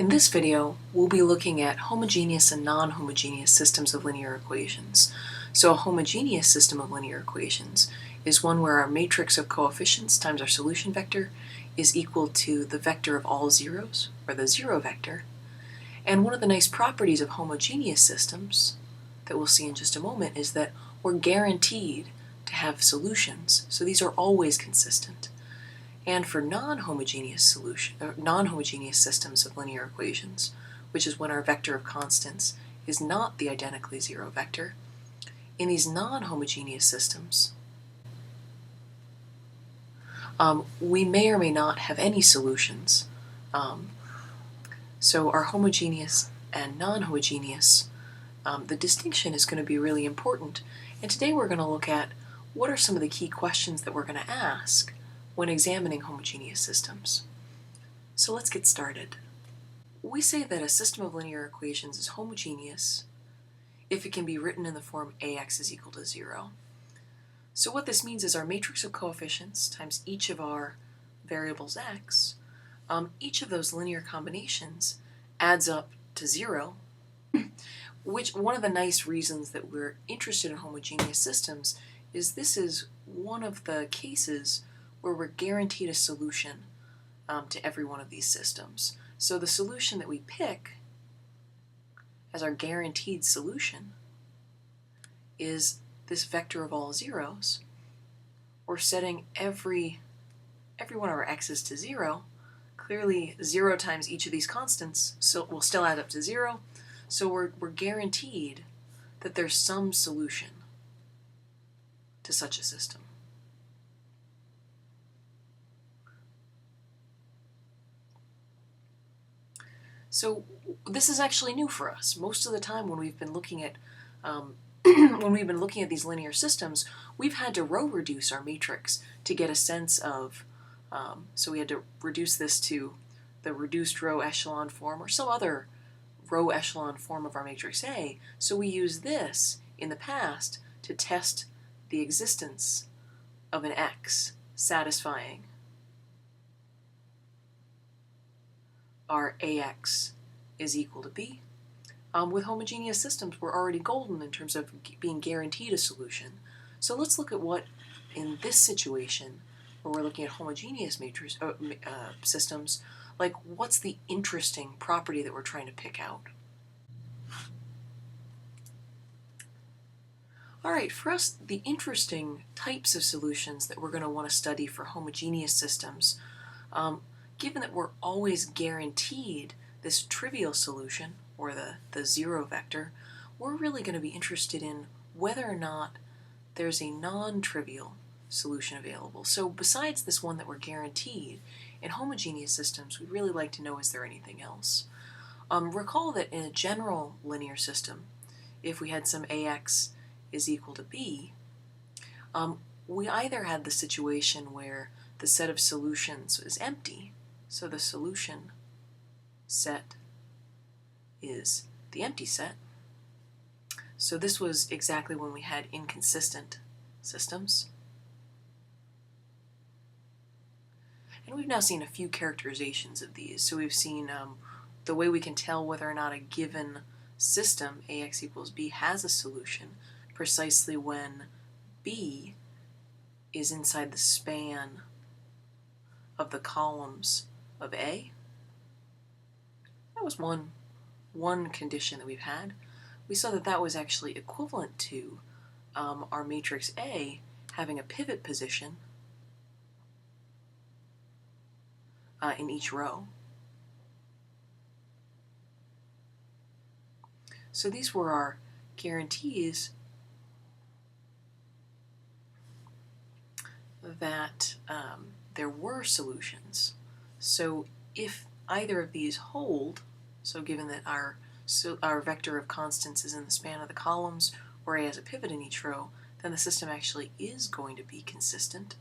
In this video, we'll be looking at homogeneous and non-homogeneous systems of linear equations. So a homogeneous system of linear equations is one where our matrix of coefficients times our solution vector is equal to the vector of all zeros, or the zero vector. And one of the nice properties of homogeneous systems that we'll see in just a moment is that we're guaranteed to have solutions, so these are always consistent. And for non-homogeneous systems of linear equations, which is when our vector of constants is not the identically zero vector, in these non-homogeneous systems, we may or may not have any solutions. So our homogeneous and non-homogeneous, the distinction is going to be really important. And today we're going to look at what are some of the key questions that we're going to ask when examining homogeneous systems. So let's get started. We say that a system of linear equations is homogeneous if it can be written in the form ax is equal to 0. So what this means is our matrix of coefficients times each of our variables x, each of those linear combinations adds up to 0, which one of the nice reasons that we're interested in homogeneous systems is this is one of the cases where we're guaranteed a solution to every one of these systems. So the solution that we pick as our guaranteed solution is this vector of all zeros. We're setting every one of our x's to 0. Clearly 0 times each of these constants so will still add up to 0. So we're guaranteed that there's some solution to such a system. So this is actually new for us. Most of the time when we've been looking at these linear systems, we've had to row reduce our matrix to get a sense of, so we had to reduce this to the reduced row echelon form or some other row echelon form of our matrix A. So we use this in the past to test the existence of an x satisfying our ax is equal to b. With homogeneous systems, we're already golden in terms of being guaranteed a solution. So let's look at what, in this situation, where we're looking at homogeneous systems, like what's the interesting property that we're trying to pick out. All right, for us, the interesting types of solutions that we're going to want to study for homogeneous systems, given that we're always guaranteed this trivial solution, or the zero vector, we're really going to be interested in whether or not there's a non-trivial solution available. So besides this one that we're guaranteed, in homogeneous systems, we'd really like to know, is there anything else? Recall that in a general linear system, if we had some ax is equal to b, we either had the situation where the set of solutions is empty, so the solution set is the empty set. So this was exactly when we had inconsistent systems. And we've now seen a few characterizations of these. So we've seen the way we can tell whether or not a given system, ax equals b, has a solution precisely when b is inside the span of the columns of A. That was one condition that we've had. We saw that that was actually equivalent to our matrix A having a pivot position in each row. So these were our guarantees that there were solutions. So if either of these hold, so given that our vector of constants is in the span of the columns, or A has a pivot in each row, then the system actually is going to be consistent.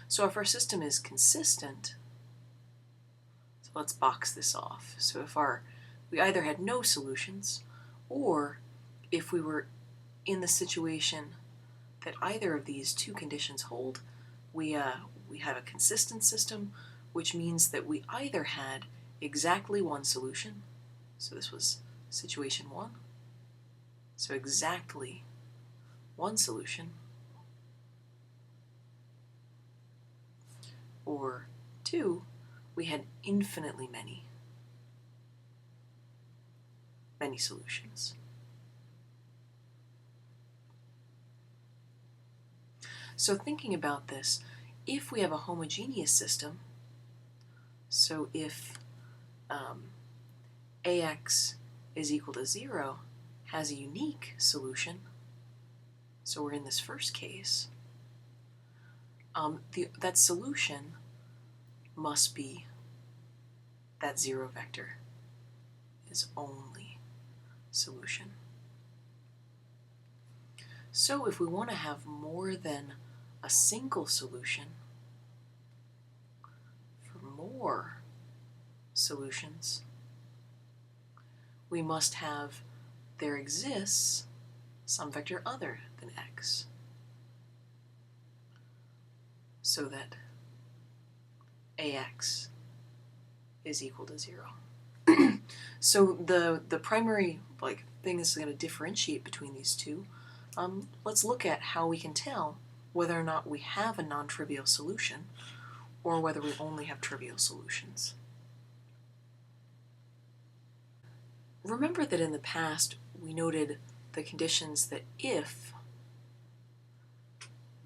So if our system is consistent, so let's box this off. So if we either had no solutions, or if we were in the situation that either of these two conditions hold, we have a consistent system, which means that we either had exactly one solution, so this was situation 1, so exactly one solution, or 2, we had infinitely many solutions. So thinking about this, if we have a homogeneous system, so if AX is equal to 0 has a unique solution, so we're in this first case, that solution must be that 0 vector is only solution. So if we want to have more than a single solution for more solutions, we must have there exists some vector other than x, so that AX is equal to 0. So the primary thing that's going to differentiate between these two, let's look at how we can tell whether or not we have a non-trivial solution or whether we only have trivial solutions. Remember that in the past we noted the conditions that if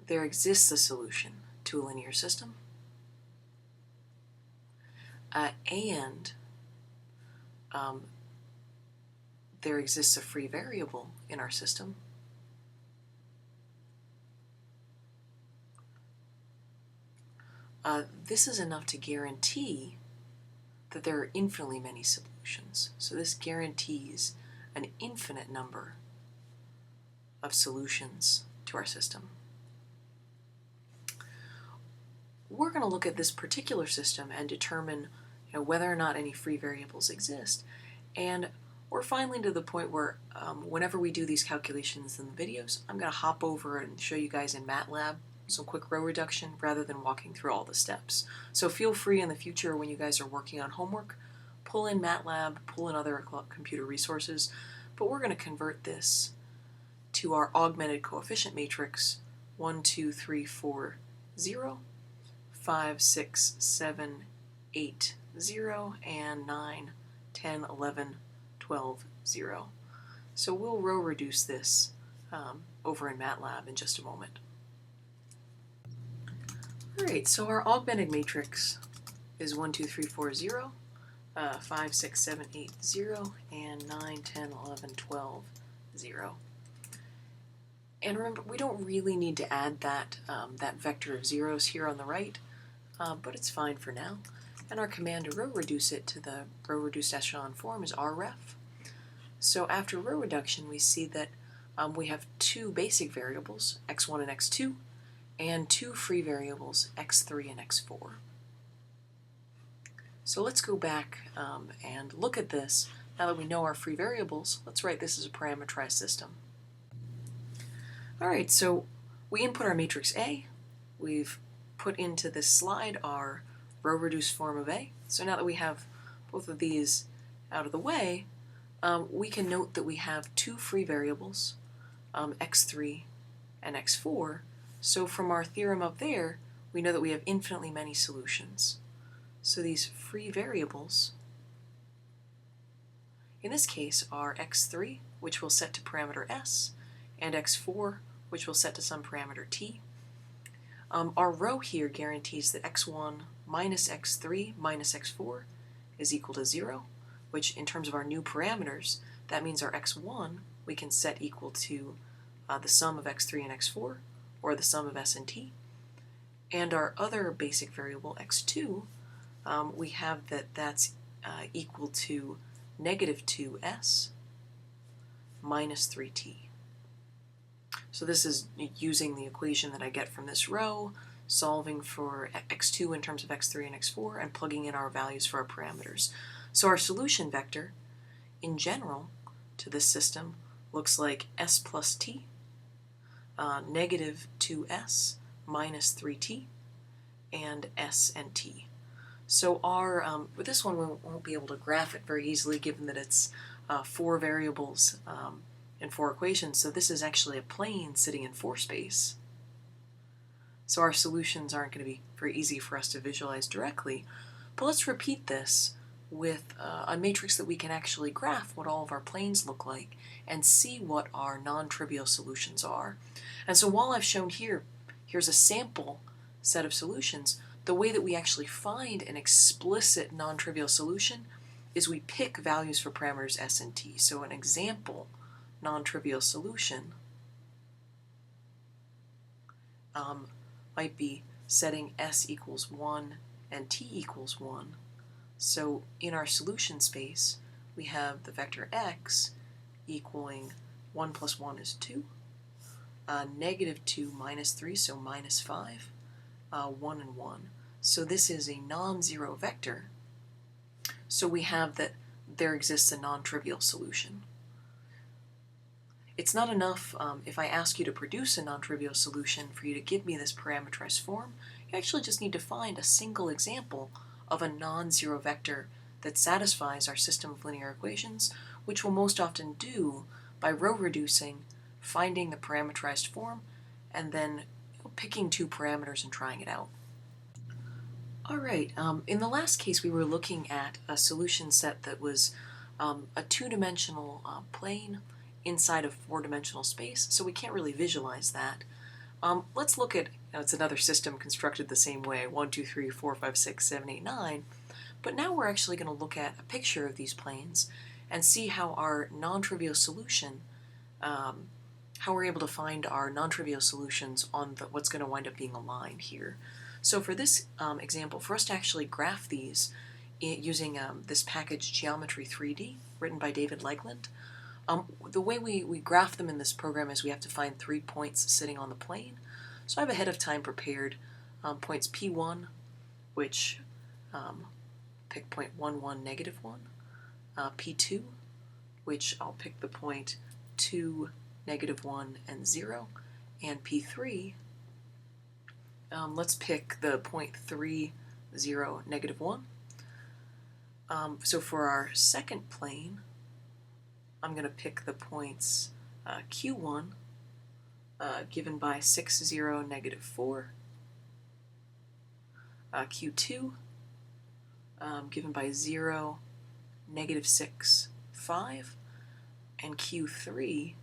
there exists a solution to a linear system, and there exists a free variable in our system, this is enough to guarantee that there are infinitely many solutions. So this guarantees an infinite number of solutions to our system. We're going to look at this particular system and determine whether or not any free variables exist. And we're finally to the point where whenever we do these calculations in the videos, I'm going to hop over and show you guys in MATLAB some quick row reduction rather than walking through all the steps. So feel free in the future when you guys are working on homework, pull in MATLAB, pull in other computer resources, but we're going to convert this to our augmented coefficient matrix 1, 2, 3, 4, 0, 5, 6, 7, 8, 0, and 9, 10, 11, 12, 0. So we'll row reduce this over in MATLAB in just a moment. Alright, so our augmented matrix is 1, 2, 3, 4, 0, 5, 6, 7, 8, 0, and 9, 10, 11, 12, 0. And remember, we don't really need to add that vector of zeros here on the right, but it's fine for now. And our command to row reduce it to the row reduced echelon form is rref. So after row reduction, we see that we have two basic variables, x1 and x2, and two free variables, x3 and x4. So let's go back and look at this. Now that we know our free variables, let's write this as a parametrized system. Alright, so we input our matrix A. We've put into this slide our row-reduced form of A. So now that we have both of these out of the way, we can note that we have two free variables, x3 and x4. So from our theorem up there, we know that we have infinitely many solutions. So these free variables, in this case, are x3, which we'll set to parameter s, and x4, which we'll set to some parameter t. Our row here guarantees that x1 minus x3 minus x4 is equal to 0, which in terms of our new parameters, that means our x1 we can set equal to the sum of x3 and x4, or the sum of s and t. And our other basic variable, x2, we have that's equal to negative 2s minus 3t. So this is using the equation that I get from this row, solving for x2 in terms of x3 and x4, and plugging in our values for our parameters. So our solution vector, in general, to this system looks like s plus t, negative 2s minus 3t, and s and t. So with this one we won't be able to graph it very easily given that it's 4 variables and 4 equations, so this is actually a plane sitting in 4 space. So our solutions aren't going to be very easy for us to visualize directly, but let's repeat this with a matrix that we can actually graph what all of our planes look like and see what our non-trivial solutions are. And so while I've shown here's a sample set of solutions, the way that we actually find an explicit non-trivial solution is we pick values for parameters s and t. So an example non-trivial solution might be setting s equals 1 and t equals 1. So in our solution space, we have the vector x equaling 1 plus 1 is 2, negative 2 minus 3, so minus 5, 1 and 1. So this is a non-zero vector. So we have that there exists a non-trivial solution. It's not enough if I ask you to produce a non-trivial solution for you to give me this parameterized form. You actually just need to find a single example of a non-zero vector that satisfies our system of linear equations, which we'll most often do by row reducing, finding the parameterized form, and then picking 2 parameters and trying it out. Alright, in the last case we were looking at a solution set that was a 2-dimensional plane inside of 4-dimensional space, so we can't really visualize that. Let's look at, it's another system constructed the same way, 1, 2, 3, 4, 5, 6, 7, 8, 9, but now we're actually going to look at a picture of these planes and see how our non-trivial solution, how we're able to find our non-trivial solutions on what's going to wind up being a line here. So for this example, for us to actually graph these using this package Geometry 3D, written by David Legland, the way we graph them in this program is we have to find 3 points sitting on the plane. So I have ahead of time prepared points P1, which pick point 1, 1, negative 1, P2, which I'll pick the point 2, negative 1, and 0, and P3, let's pick the point 3, 0, negative 1. So for our second plane, I'm going to pick the points Q1, given by 6, 0, negative 4, Q2, given by 0, negative 6, 5, and Q3,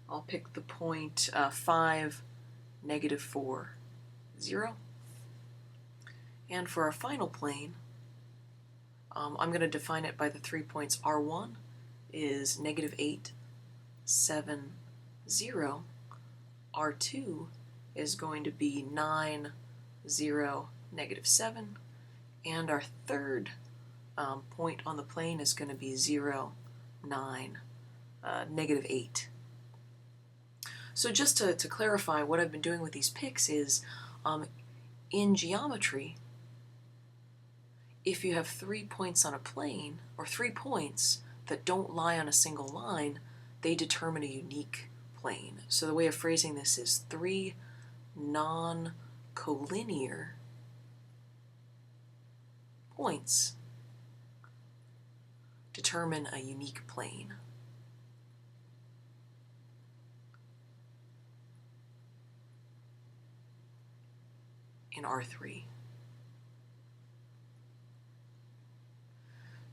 I'll pick the point 5, negative 4, 0. And for our final plane, I'm going to define it by the 3 points R1 is negative 8, 7, 0. R2 is going to be 9, 0, negative 7. And our third point on the plane is going to be 0, 9, negative 8. So just to clarify, what I've been doing with these picks is, in geometry, if you have 3 points on a plane, or 3 points that don't lie on a single line, they determine a unique plane. So the way of phrasing this is 3 non-collinear points determine a unique plane. In R3.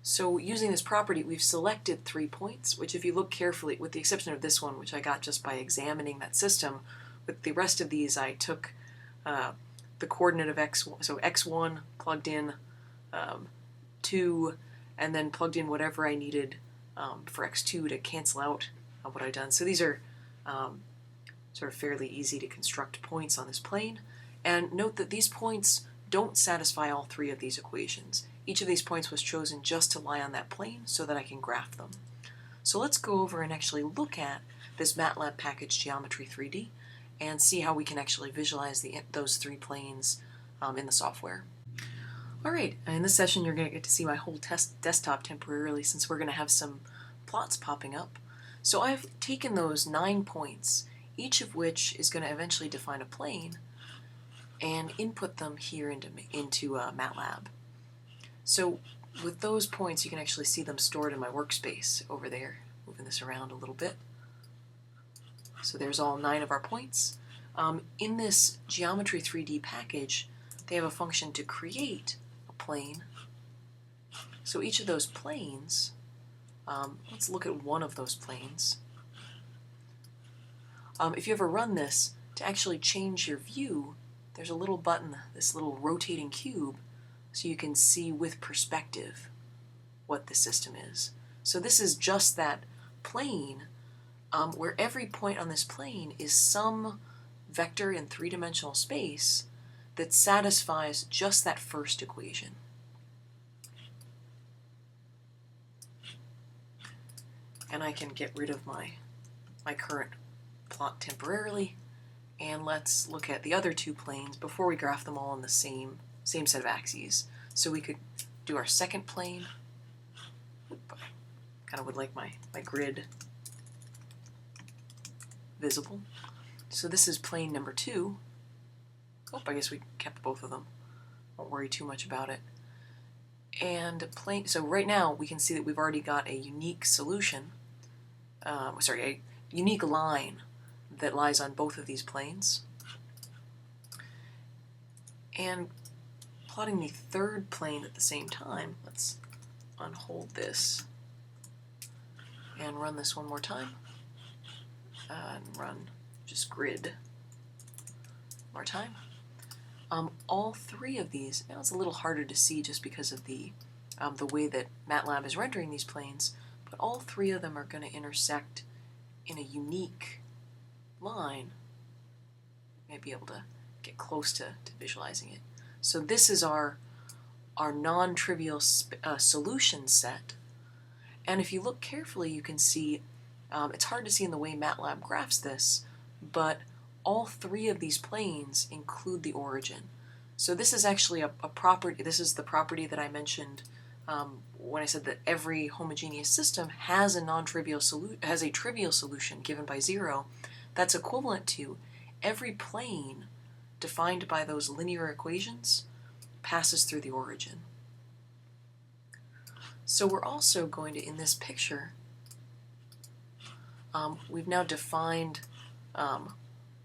So using this property, we've selected 3 points, which if you look carefully, with the exception of this one, which I got just by examining that system, with the rest of these I took the coordinate of x, so x1, plugged in 2, and then plugged in whatever I needed for x2 to cancel out what I've done. So these are sort of fairly easy to construct points on this plane. And note that these points don't satisfy all 3 of these equations. Each of these points was chosen just to lie on that plane so that I can graph them. So let's go over and actually look at this MATLAB package Geometry 3D and see how we can actually visualize those 3 planes in the software. Alright, in this session you're going to get to see my whole desktop temporarily since we're going to have some plots popping up. So I've taken those 9 points, each of which is going to eventually define a plane, and input them here into MATLAB. So with those points, you can actually see them stored in my workspace over there. Moving this around a little bit. So there's all 9 of our points. In this Geometry 3D package, they have a function to create a plane. So each of those planes, let's look at one of those planes. If you ever run this, to actually change your view, there's a little button, this little rotating cube, so you can see with perspective what the system is. So this is just that plane, where every point on this plane is some vector in 3-dimensional space that satisfies just that first equation. And I can get rid of my current plot temporarily, and let's look at the other 2 planes before we graph them all on the same set of axes. So we could do our second plane. I kind of would like my grid visible. So this is plane number 2. Oh, I guess we kept both of them. Won't worry too much about it. And so right now we can see that we've already got a unique solution, a unique line that lies on both of these planes. And plotting the third plane at the same time, let's unhold this and run this one more time. And run just grid one more time. All 3 of these, now it's a little harder to see just because of the way that MATLAB is rendering these planes, but all 3 of them are going to intersect in a unique line. You might be able to get close to visualizing it. So this is our non-trivial solution set. And if you look carefully, you can see, it's hard to see in the way MATLAB graphs this, but all 3 of these planes include the origin. So this is actually a property, this is the property that I mentioned when I said that every homogeneous system has a trivial solution given by 0. That's equivalent to every plane defined by those linear equations passes through the origin. So we're also going to, in this picture, we've now defined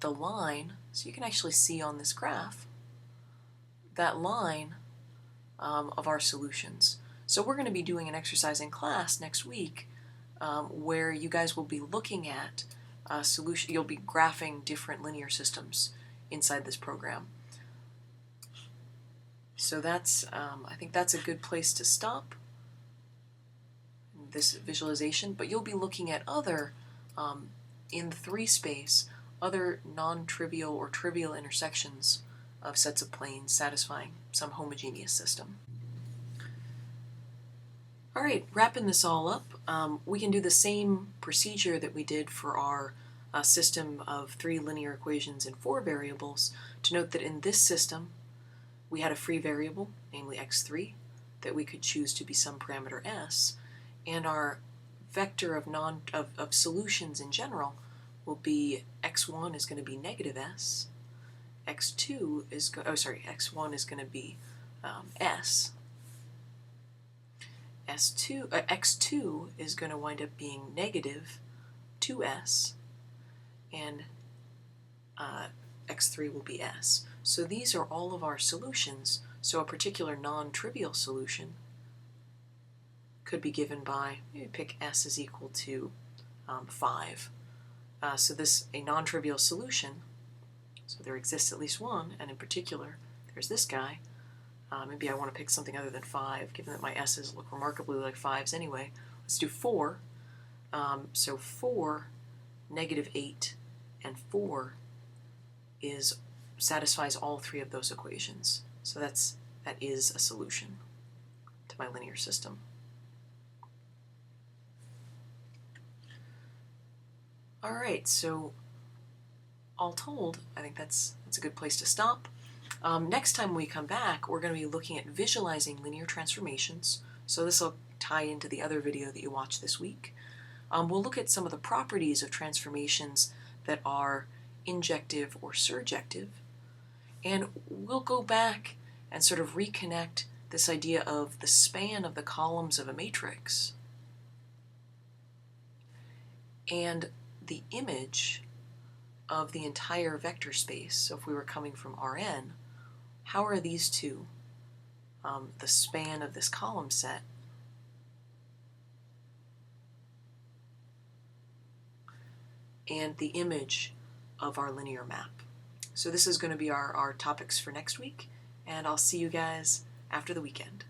the line, so you can actually see on this graph that line of our solutions. So we're going to be doing an exercise in class next week where you guys will be looking at you'll be graphing different linear systems inside this program. So that's, I think that's a good place to stop this visualization, but you'll be looking at other, in 3 space, other non-trivial or trivial intersections of sets of planes satisfying some homogeneous system. Alright, wrapping this all up, we can do the same procedure that we did for our system of 3 linear equations and 4 variables to note that in this system we had a free variable, namely x3, that we could choose to be some parameter s, and our vector of solutions in general will be x1 is going to be negative s, x2 is x1 is going to be s, x2 is going to wind up being negative 2s, and x3 will be s. So these are all of our solutions. So a particular non-trivial solution could be given by, maybe pick s is equal to 5. So a non-trivial solution, so there exists at least one, and in particular there's this guy. Maybe I want to pick something other than 5, given that my s's look remarkably like 5's anyway. Let's do 4. So 4, negative 8, and 4 satisfies all 3 of those equations. So that is a solution to my linear system. Alright, so all told, I think that's a good place to stop. Next time we come back, we're going to be looking at visualizing linear transformations. So this will tie into the other video that you watched this week. We'll look at some of the properties of transformations that are injective or surjective. And we'll go back and sort of reconnect this idea of the span of the columns of a matrix and the image of the entire vector space. So if we were coming from Rn, how are these two, the span of this column set and the image of our linear map? So this is going to be our topics for next week, and I'll see you guys after the weekend.